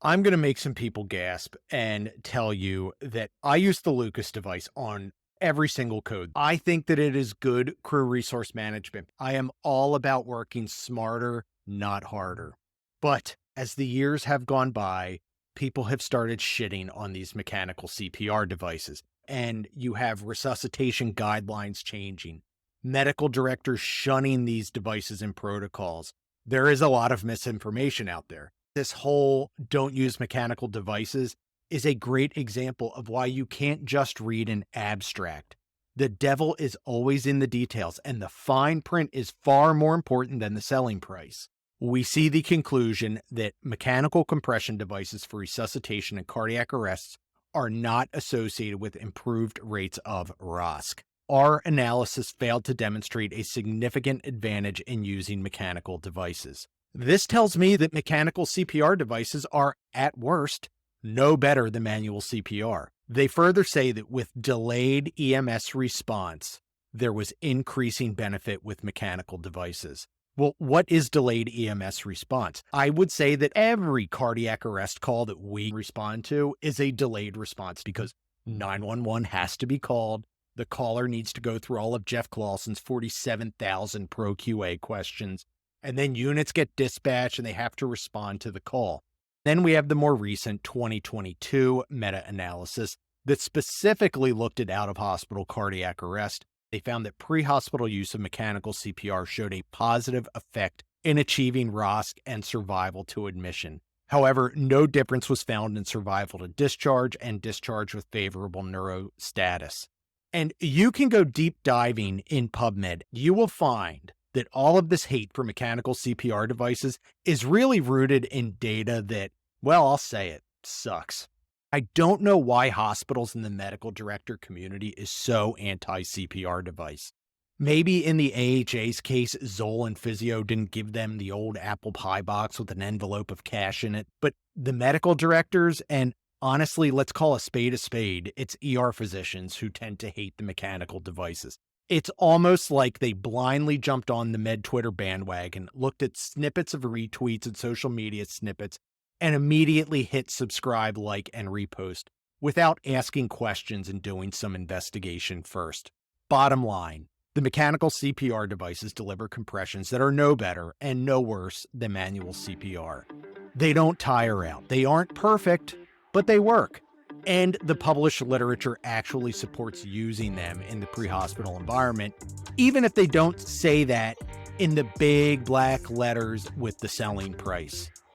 I'm going to make some people gasp and tell you that I use the Lucas device on every single code. I think that it is good crew resource management. I am all about working smarter, not harder. But as the years have gone by, people have started shitting on these mechanical CPR devices. And you have resuscitation guidelines changing, medical directors shunning these devices and protocols. There is a lot of misinformation out there. This whole don't use mechanical devices is a great example of why you can't just read an abstract. The devil is always in the details, and the fine print is far more important than the selling price. We see the conclusion that mechanical compression devices for resuscitation and cardiac arrests are not associated with improved rates of ROSC. Our analysis failed to demonstrate a significant advantage in using mechanical devices. This tells me that mechanical CPR devices are, at worst, no better than manual CPR. They further say that with delayed EMS response, there was increasing benefit with mechanical devices. Well, what is delayed EMS response? I would say that every cardiac arrest call that we respond to is a delayed response because 911 has to be called. The caller needs to go through all of Jeff Clawson's 47,000 pro QA questions, and then units get dispatched and they have to respond to the call. Then we have the more recent 2022 meta-analysis that specifically looked at out-of-hospital cardiac arrest. They found that pre-hospital use of mechanical CPR showed a positive effect in achieving ROSC and survival to admission. However, no difference was found in survival to discharge and discharge with favorable neuro status. And you can go deep diving in PubMed. You will find that all of this hate for mechanical CPR devices is really rooted in data that, well, I'll say it, sucks. I don't know why hospitals and the medical director community is so anti-CPR device. Maybe in the AHA's case, Zoll and Physio didn't give them the old apple pie box with an envelope of cash in it, but the medical directors and honestly, let's call a spade, it's ER physicians who tend to hate the mechanical devices. It's almost like they blindly jumped on the med Twitter bandwagon, looked at snippets of retweets and social media snippets, and immediately hit subscribe, like, and repost without asking questions and doing some investigation first. Bottom line, the mechanical CPR devices deliver compressions that are no better and no worse than manual CPR. They don't tire out. They aren't perfect, but they work. And the published literature actually supports using them in the pre-hospital environment, even if they don't say that in the big black letters with the selling price.